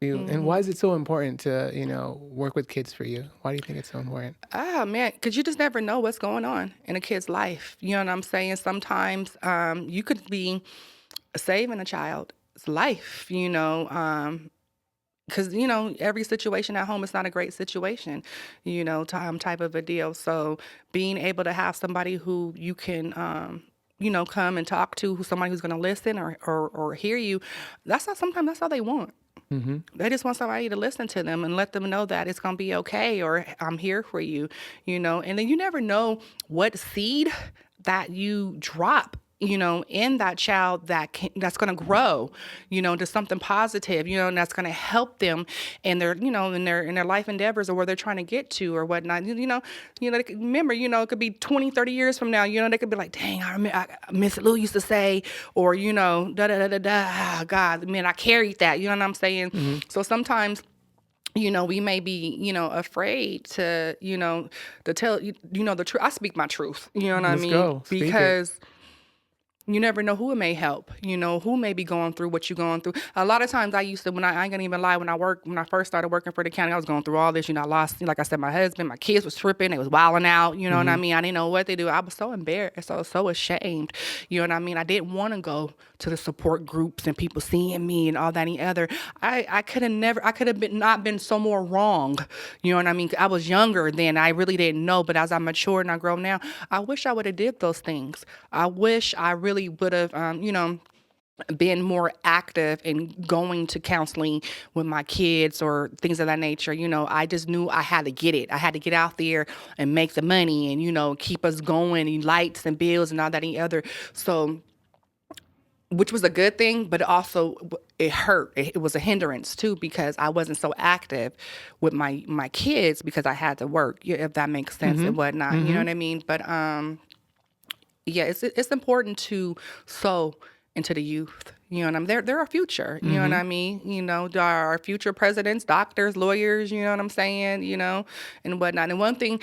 And why is it so important to, work with kids for you? Why do you think it's so important? Ah, man, because you just never know what's going on in a kid's life. You know what I'm saying? Sometimes you could be saving a child's life, because, every situation at home is not a great situation, type of a deal. So being able to have somebody who you can, come and talk to, who's somebody who's going to listen or hear you, sometimes that's all they want. Mm-hmm. They just want somebody to listen to them and let them know that it's going to be okay or I'm here for you, and then you never know what seed that you drop, in that child that's going to grow, to something positive, and that's going to help them in their, in their life endeavors or where they're trying to get to or whatnot. Remember, it could be 20, 30 years from now, they could be like, dang, Miss Lou used to say, or, da da da da da, ah, God, man, I carried that, you know what I'm saying? Mm-hmm. So sometimes, we may be, afraid to, to tell, the truth. I speak my truth, you know what I Let's mean? go. Speak it. Because you never know who it may help, who may be going through what you're going through. A lot of times I used to, I ain't gonna even lie, when I first started working for the county, I was going through all this, I lost, like I said, my husband, my kids was tripping, they was wilding out, you know what I Mm-hmm. mean? I didn't know what they do. I was so embarrassed, so ashamed, you know what I mean? I didn't want to go to the support groups and people seeing me and all that and the other. I could have been not been so more wrong, you know what I mean? I was younger then, I really didn't know, but as I matured and I grow now, I wish I would have did those things. I wish I really would have, been more active in going to counseling with my kids or things of that nature. I just knew I had to get it. I had to get out there and make the money and, keep us going and lights and bills and all that and the other. So, which was a good thing, but also it hurt. It was a hindrance too, because I wasn't so active with my kids because I had to work, if that makes sense Mm-hmm. and whatnot. You know Mm-hmm. what I mean? But, yeah, it's important to sow into the youth. You know what I mean? They're our future. You know what Mm-hmm. I mean? They're our future presidents, doctors, lawyers. You know what I'm saying? And whatnot. And one thing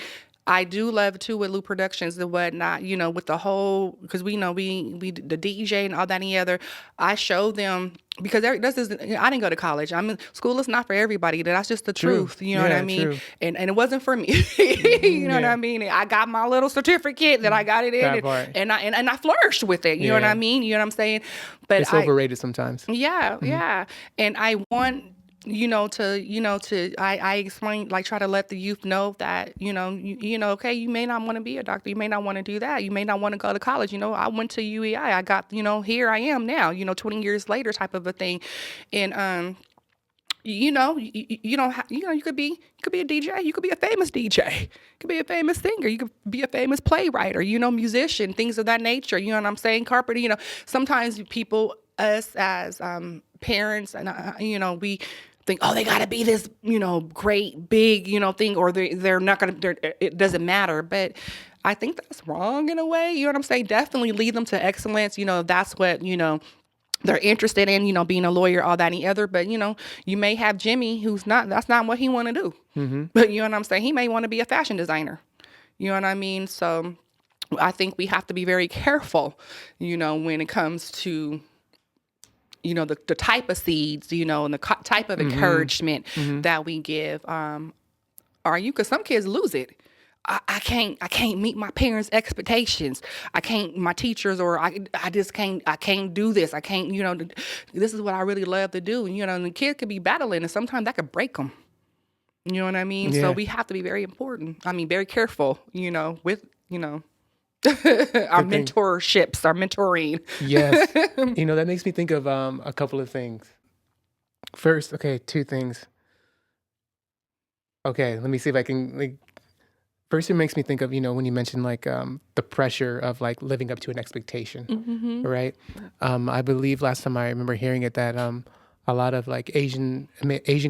I do love too with Lou Productions and whatnot. With the whole, because we know we the DJ and all that and the other. I show them because this is, I didn't go to college. School is not for everybody. That's just the True. truth. You know what I Yeah, mean? true. And it wasn't for me. You know what Yeah. I mean? I got my little certificate that I got it in, That part. and I flourished with it. You know what I Yeah. mean? You know what I'm saying? But It's overrated sometimes. yeah, Mm-hmm. yeah. And I want, I explain, like, try to let the youth know that, okay, you may not want to be a doctor. You may not want to do that. You may not want to go to college. I went to UEI. I got, here I am now, 20 years later type of a thing. And, you don't have, you could be a DJ. You could be a famous DJ. You could be a famous singer. You could be a famous playwright or, musician, things of that nature. You know what I'm saying? Carpenter, sometimes people, us as parents, and, we think, oh, they got to be this, great, big, thing, or they're not going to, it doesn't matter. But I think that's wrong in a way. You know what I'm saying? Definitely lead them to excellence. That's what, they're interested in, being a lawyer, all that and the other. But, you may have Jimmy that's not what he want to do. Mm-hmm. But you know what I'm saying? He may want to be a fashion designer. You know what I mean? So I think we have to be very careful, when it comes to, the type of seeds, and the type of Mm-hmm. encouragement Mm-hmm. that we give. Because some kids lose it. I can't meet my parents' expectations. I can't, my teachers, or I just can't, I can't do this. I can't, this is what I really love to do. And the kid could be battling and sometimes that could break them. You know what I mean? So Yeah. we have to be very very careful, with, our Good thing. mentorships, our mentoring. Yes. That makes me think of a couple of things. First, okay, two things. Okay, let me see if I can like first it makes me think of, when you mentioned like the pressure of like living up to an expectation, Mm-hmm. right? I believe last time I remember hearing it that a lot of like Asian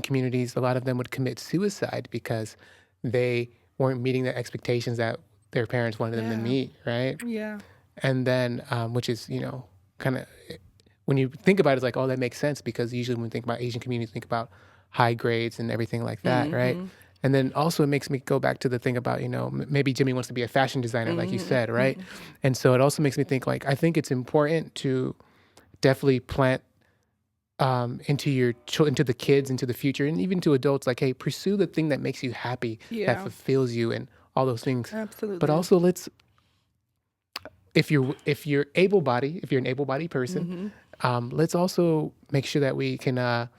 communities, a lot of them would commit suicide because they weren't meeting the expectations that their parents wanted them to Yeah. meet, right? Yeah. And then, which is, kind of, when you think about it, it's like, oh, that makes sense because usually when we think about Asian communities, think about high grades and everything like that, right? Mm-hmm. And then also it makes me go back to the thing about, maybe Jimmy wants to be a fashion designer, like you said, right? Mm-hmm. And so it also makes me think like, I think it's important to definitely plant into the kids, into the future, and even to adults. Like, hey, pursue the thing that makes you happy, that Yeah, fulfills you, and all those things. But absolutely. also, if you're if you're an able-bodied person, Mhm. let's also make sure that we can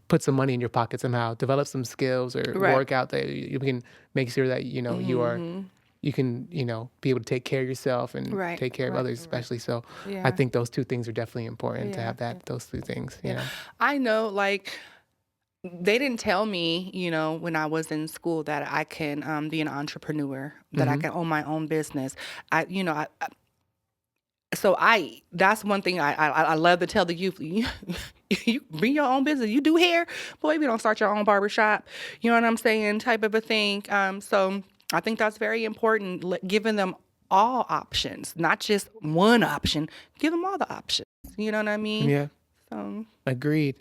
put some money in your pocket somehow, develop some skills or Right. work out that you can make sure that Mhm. you can be able to take care of yourself and Right, take care of right, others, right. especially. So I Yeah, think those two things are definitely important to yeah, have yeah, those two things, yeah. I know, like, they didn't tell me, when I was in school that I can, be an entrepreneur, that I Hmm. can own my own business. I that's one thing I love to tell the youth. You bring your own business. You do hair, boy. We don't start your own barbershop. You know what I'm saying? Type of a thing. So I think that's very important. Giving them all options, not just one option. Give them all the options. You know what I mean? Yeah, So agreed.